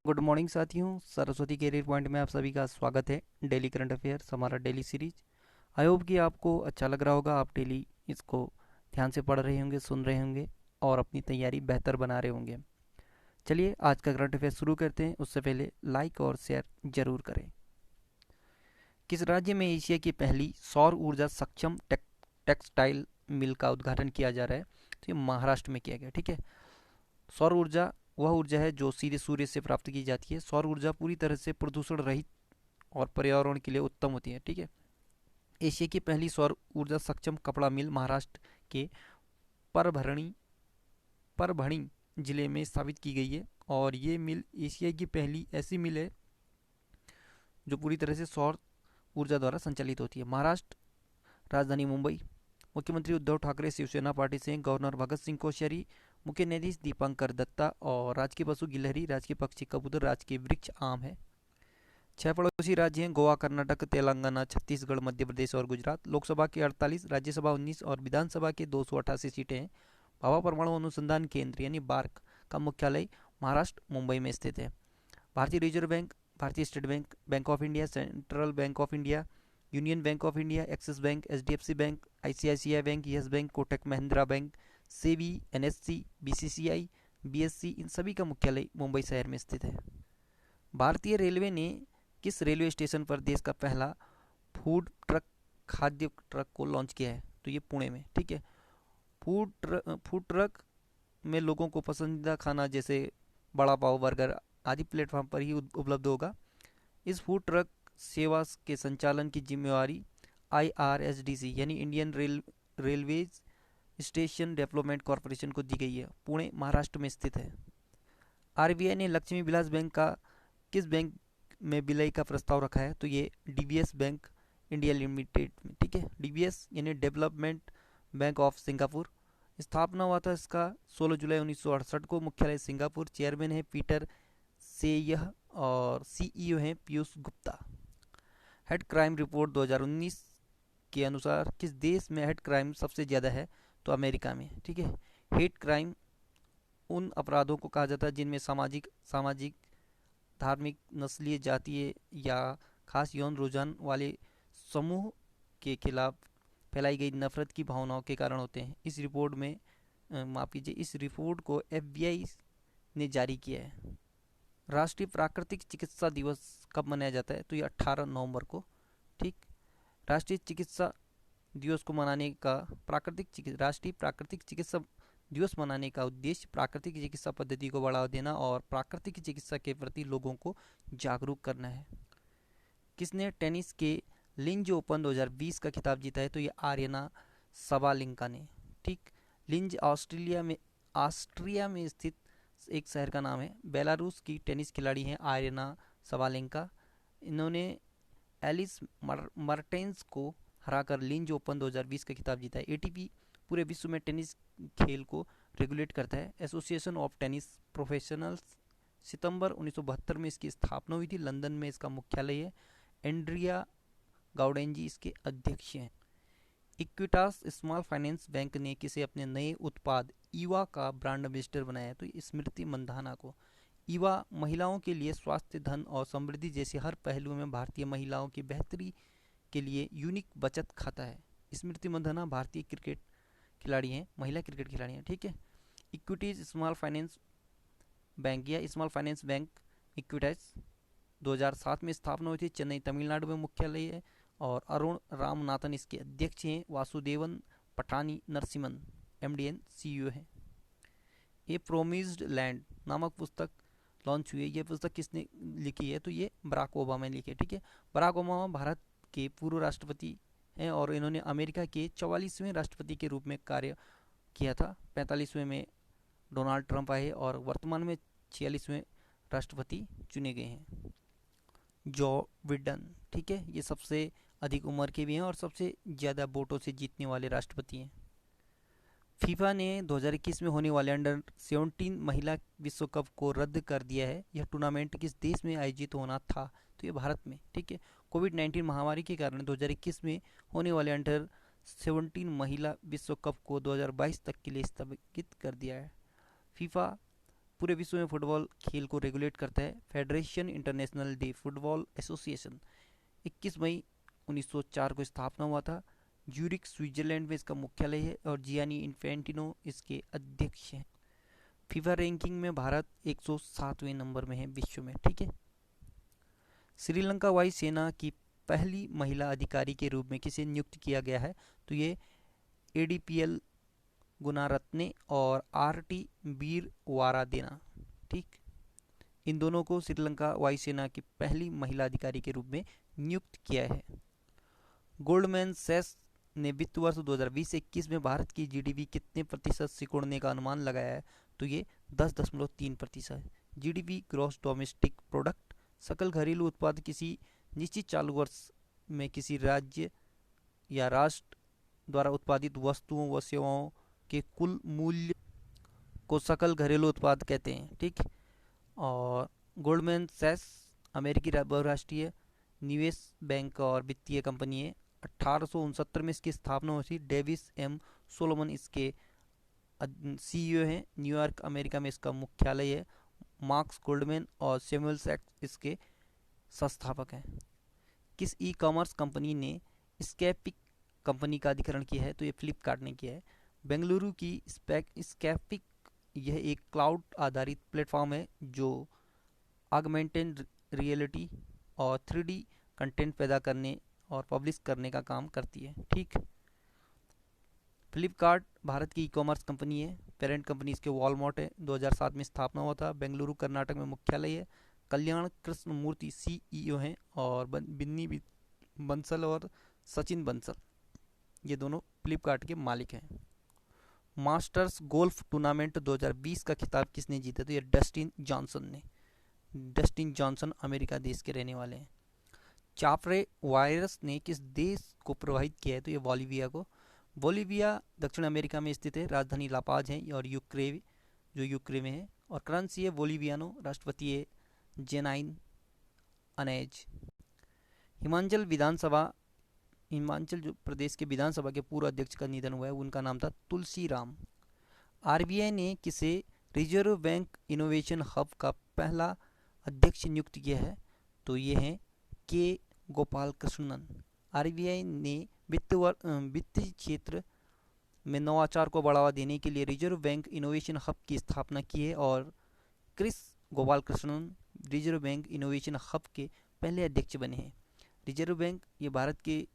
Good morning साथियों, Saraswati career point में आप सभी का स्वागत है। डेली करंट अफेयर्स हमारा डेली सीरीज। आई होप कि आपको अच्छा लग रहा होगा। आप डेली इसको ध्यान से पढ़ रहे होंगे, सुन रहे होंगे और अपनी तैयारी बेहतर बना रहे होंगे। चलिए आज का करंट अफेयर शुरू करते हैं। उससे पहले लाइक और शेयर जरूर करें। किस राज्य में एशिया की पहली सौर ऊर्जा सक्षम टेक्सटाइल मिल का उद्घाटन किया जा रहा है? तो ये महाराष्ट्र में किया गया। ठीक है। सौर ऊर्जा वह ऊर्जा है जो सीधे सूर्य से प्राप्त की जाती है। सौर ऊर्जा पूरी तरह से प्रदूषण रहित और पर्यावरण के लिए उत्तम होती है। ठीक है। एशिया की पहली सौर ऊर्जा सक्षम कपड़ा मिल महाराष्ट्र के परभणी परभणी जिले में स्थापित की गई है। और ये मिल एशिया की पहली ऐसी मिल है जो पूरी तरह से सौर ऊर्जा द्वारा संचालित होती है। महाराष्ट्र राजधानी मुंबई। मुख्यमंत्री उद्धव ठाकरे शिवसेना पार्टी से, गवर्नर भगत सिंह कोश्यारी, मुख्य न्यायाधीश दीपांकर दत्ता और राजकीय पशु गिलहरी, राजकीय पक्षी कबूतर, राजकीय वृक्ष आम है। 6 पड़ोसी राज्य हैं गोवा, कर्नाटक, तेलंगाना, छत्तीसगढ़, मध्य प्रदेश और गुजरात। लोकसभा के 48, राज्यसभा 19 और विधानसभा के 288 सीटें हैं। भाभा परमाणु अनुसंधान केंद्र यानी बार्क का मुख्यालय महाराष्ट्र मुंबई में स्थित है। भारतीय रिजर्व बैंक, भारतीय state bank, bank of India, central bank of India, union bank of India, axis bank, HDFC bank, ICICI bank, yes bank, Kotak Mahindra bank, SEBI, NSC, BCCI, BSC, इन सभी का मुख्यालय मुंबई शहर में स्थित है। भारतीय रेलवे ने किस रेलवे स्टेशन पर देश का पहला फूड ट्रक खाद्य ट्रक को लॉन्च किया है? तो ये पुणे में। ठीक है। फूड ट्रक में लोगों को पसंदीदा खाना जैसे बड़ा पाव, बर्गर आदि प्लेटफॉर्म पर ही उपलब्ध होगा। इस फूड ट्रक सेवा के संचालन की जिम्मेवारी आईआरएसडीसी यानी Indian railways station development corporation को दी गई है। पुणे महाराष्ट्र में स्थित है। आरबीआई ने लक्ष्मी विलास बैंक का किस बैंक में विलय का प्रस्ताव रखा है? तो ये डीबीएस बैंक इंडिया लिमिटेड में। ठीक है। डीबीएस यानी डेवलपमेंट बैंक ऑफ सिंगापुर। स्थापना हुआ था इसका 16 जुलाई 1968 को। मुख्यालय सिंगापुर। चेयरमैन है पीटर सेयह और सीईओ हैं Piyush Gupta. Head crime report 2019 के अनुसार किस देश में हेड क्राइम सबसे ज़्यादा है? तो अमेरिका में। ठीक है। हेट क्राइम उन अपराधों को कहा जाता है जिनमें सामाजिक सामाजिक धार्मिक, नस्लीय, जातीय या खास यौन रुझान वाले समूह के खिलाफ फैलाई गई नफरत की भावनाओं के कारण होते हैं। इस रिपोर्ट में माफ़ कीजिए, इस रिपोर्ट को एफबीआई ने जारी किया है। राष्ट्रीय प्राकृतिक चिकित्सा दिवस कब मनाया जाता है? तो ये 18 नवंबर को। ठीक। राष्ट्रीय चिकित्सा दिवस को मनाने का राष्ट्रीय प्राकृतिक चिकित्सा दिवस मनाने का उद्देश्य प्राकृतिक चिकित्सा पद्धति को बढ़ावा देना और प्राकृतिक चिकित्सा के प्रति लोगों को जागरूक करना है। किसने टेनिस के लिंज ओपन 2020 का खिताब जीता है? तो ये आर्यना सबालिंका ने। ठीक। लिंज ऑस्ट्रिया में स्थित एक शहर का नाम है। बेलारूस की टेनिस खिलाड़ी हैं आर्यना सबालेंका। इन्होंने एलिस मर्टेंस को हराकर लिंज ओपन 2020 का खिताब जीता है। एटीपी पूरे विश्व में टेनिस खेल को रेगुलेट करता है। एसोसिएशन ऑफ टेनिस प्रोफेशनल्स, सितंबर 1972 में इसकी स्थापना हुई थी। लंदन में इसका मुख्यालय है। एंड्रिया गाउडेंजी इसके अध्यक्ष हैं। इक्विटास स्मॉल फाइनेंस बैंक ने किसे अपने नए उत्पाद ईवा का ब्रांड एम्बेसडर बनाया है? तो स्मृति मंधाना को। ईवा महिलाओं के लिए स्वास्थ्य, धन और समृद्धि जैसे हर पहलू में भारतीय महिलाओं की बेहतरी के लिए यूनिक बचत खाता है। स्मृति मंधाना भारतीय क्रिकेट खिलाड़ी हैं, महिला क्रिकेट खिलाड़ी हैं। ठीक है। इक्विटीज स्मॉल फाइनेंस बैंक या स्मॉल फाइनेंस बैंक इक्विटाइज 2007 में स्थापना हुई थी। चेन्नई तमिलनाडु में मुख्यालय है और अरुण रामनाथन इसके अध्यक्ष हैं। वासुदेवन पठानी नरसिम्हन एमडीएन सीईओ हैं। ए प्रोमिस्ड लैंड नामक पुस्तक लॉन्च हुई है। ये पुस्तक किसने लिखी है? तो ये बराक ओबामा ने लिखी है। ठीक है। बराक ओबामा भारत के पूर्व राष्ट्रपति हैं और इन्होंने अमेरिका के 44वें राष्ट्रपति के रूप में कार्य किया था। 45वें में डोनाल्ड ट्रंप आए और वर्तमान में 46वें राष्ट्रपति चुने गए हैं। Joe Biden. ठीक है। ये सबसे अधिक उम्र के भी हैं और सबसे ज़्यादा वोटों से जीतने वाले राष्ट्रपति हैं। फीफा ने 2021 में होने वाले अंडर 17 महिला विश्व कप को रद्द कर दिया है। यह टूर्नामेंट किस देश में आयोजित होना था? तो ये भारत में। ठीक है। कोविड-19 महामारी के कारण 2021 में होने वाले अंडर 17 महिला विश्व कप को 2022 तक के लिए स्थगित कर दिया है। फीफा पूरे विश्व में फुटबॉल खेल को रेगुलेट करता है federation international day football association. 21 मई 1904 को स्थापना हुआ था। ज्यूरिक स्विट्जरलैंड में इसका मुख्यालय है और जियानी इन्फेंटिनो इसके अध्यक्ष हैं। फीफा रैंकिंग में भारत 107वें नंबर में है विश्व में। ठीक है। श्रीलंका वायुसेना की पहली महिला अधिकारी के रूप में किसे नियुक्त किया गया है? तो ये एडीपीएल गुनारत्ने और आरटी वीर वारादेना। ठीक, इन दोनों को श्रीलंका वायुसेना की पहली महिला अधिकारी के रूप में नियुक्त किया है। गोल्डमैन सैक्स ने वित्त वर्ष 2020-21 में भारत की जीडीपी कितने प्रतिशत सिकुड़ने का अनुमान लगाया है? तो ये 10.3%। जीडीपी ग्रॉस डोमेस्टिक प्रोडक्ट सकल घरेलू उत्पाद किसी निश्चित चालू वर्ष में किसी राज्य या राष्ट्र द्वारा उत्पादित वस्तुओं व सेवाओं के कुल मूल्य को सकल घरेलू उत्पाद कहते हैं। ठीक। और गोल्डमैन सैक्स अमेरिकी बहुराष्ट्रीय निवेश बैंक और वित्तीय कंपनी है। 1869 में इसकी स्थापना हुई थी। डेविस एम सोलोमन इसके सीईओ हैं। न्यूयॉर्क अमेरिका में इसका मुख्यालय है। मार्क्स गोल्डमैन और सैमुअल सैक्स इसके संस्थापक हैं। किस ई कॉमर्स कंपनी ने स्कैपिक कंपनी का अधिग्रहण किया है? तो ये फ्लिपकार्ट ने किया है। बेंगलुरु की स्कैपिक यह एक क्लाउड आधारित प्लेटफॉर्म है जो ऑगमेंटेड रियलिटी और 3D कंटेंट पैदा करने और पब्लिश करने का काम करती है। ठीक। फ्लिपकार्ट भारत की ई कॉमर्स कंपनी है। पेरेंट कंपनी इसके वॉलमार्ट है। 2007 में स्थापना हुआ था। बेंगलुरु कर्नाटक में मुख्यालय है। कल्याण कृष्ण मूर्ति सीईओ हैं और बिन्नी बंसल और सचिन बंसल ये दोनों फ्लिपकार्ट के मालिक हैं। मास्टर्स गोल्फ टूर्नामेंट 2020 का खिताब किसने जीता? तो ये डस्टिन जॉनसन ने। डस्टिन जॉनसन अमेरिका देश के रहने वाले हैं। चापरे वायरस ने किस देश को प्रभावित किया है? तो ये बोलिविया को। बोलिविया दक्षिण अमेरिका में स्थित है। राजधानी लापाज है और यूक्रे में है। और करेंसी है बोलिवियानो। राष्ट्रपति है जेनाइन अनेज। हिमाचल जो प्रदेश के विधानसभा के पूर्व अध्यक्ष का निधन हुआ है उनका नाम था तुलसी राम। आरबीआई ने किसे रिजर्व बैंक इनोवेशन हब का पहला अध्यक्ष नियुक्त किया है? तो ये हैं के गोपाल कृष्णन। आरबीआई ने वित्तीय क्षेत्र में नवाचार को बढ़ावा देने के लिए रिजर्व बैंक इनोवेशन हब की स्थापना की है और Kris Gopal Krishnan Reserve Bank Innovation Hub के पहले अध्यक्ष बने हैं। रिजर्व बैंक ये भारत के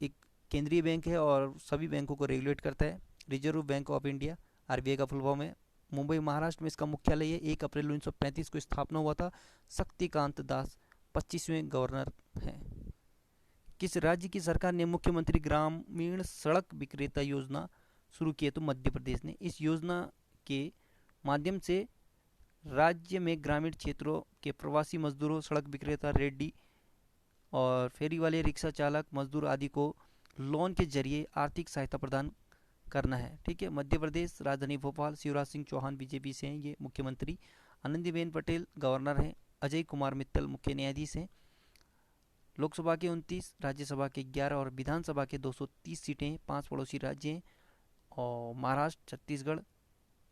एक केंद्रीय बैंक है और सभी बैंकों को रेगुलेट करता है। Reserve bank of India RBI का फुल फॉर्म है। मुंबई महाराष्ट्र में इसका मुख्यालय है। 1 अप्रैल 1935 को स्थापना हुआ था। शक्तिकांत दास 25वें गवर्नर हैं। किस राज्य की सरकार ने मुख्यमंत्री ग्रामीण सड़क विक्रेता योजना शुरू की है? तो मध्य प्रदेश ने। इस योजना के माध्यम से राज्य में ग्रामीण क्षेत्रों के प्रवासी मजदूरों, सड़क विक्रेता, रेड्डी और फेरी वाले, रिक्शा चालक, मजदूर आदि को लोन के जरिए आर्थिक सहायता प्रदान करना है। ठीक है। मध्य प्रदेश राजधानी भोपाल। शिवराज सिंह चौहान बीजेपी से हैं ये मुख्यमंत्री। आनंदीबेन पटेल गवर्नर हैं। अजय कुमार मित्तल मुख्य न्यायाधीश हैं। लोकसभा के 29, राज्यसभा के 11 और विधानसभा के 230 सीटें 5 पड़ोसी राज्य हैं और महाराष्ट्र, छत्तीसगढ़,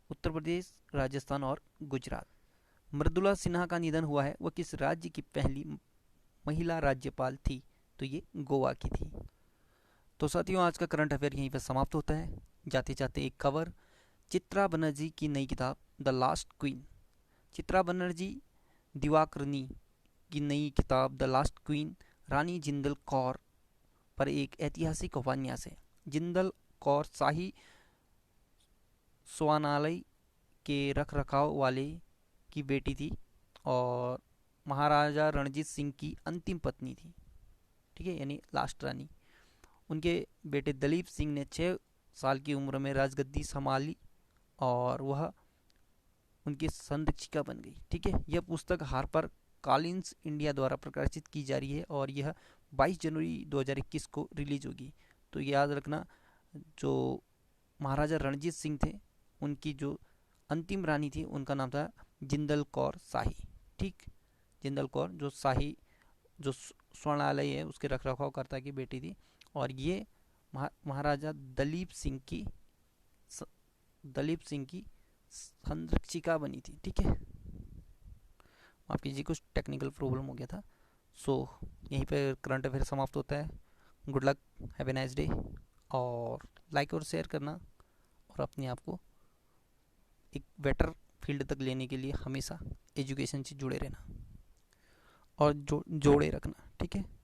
उत्तर प्रदेश, राजस्थान और गुजरात। मृदुला सिन्हा का निधन हुआ है। वह किस राज्य की पहली महिला राज्यपाल थी? तो ये गोवा की थी। तो साथियों आज का करंट अफेयर यहीं पर समाप्त होता है। जाते जाते एक खबर, चित्रा बनर्जी की नई किताब the last queen. Chitra Banerjee Divakaruni की नई किताब the last queen Rani Jindal Kaur पर एक ऐतिहासिक उपन्यास है। जिंदल कौर शाही स्वानालय के रखरखाव वाले की बेटी थी और महाराजा रणजीत सिंह की अंतिम पत्नी थी। ठीक है, यानी लास्ट रानी। उनके बेटे दलीप सिंह ने 6 साल की उम्र में राजगद्दी संभाली और वह उनकी संरक्षिका बन गई। ठीक है। यह पुस्तक हार्पर कॉलिन्स इंडिया द्वारा प्रकाशित की जा रही है और यह 22 जनवरी 2021 को रिलीज होगी। तो याद रखना, जो महाराजा रणजीत सिंह थे उनकी जो अंतिम रानी थी उनका नाम था जिंदल कौर शाही। ठीक, जिंदल कौर जो शाही जो स्वर्णालय है उसके रखरखावकर्ता की बेटी थी और ये महाराजा दलीप सिंह की संरक्षिका बनी थी, ठीक है। माफ कीजिए, कुछ टेक्निकल प्रॉब्लम हो गया था। सो यहीं पर करंट अफेयर समाप्त होता है। Good luck, have a nice day. और लाइक और शेयर करना, और अपने आप को एक बेटर फील्ड तक लेने के लिए हमेशा एजुकेशन से जुड़े रहना और जोड़े रखना, ठीक है।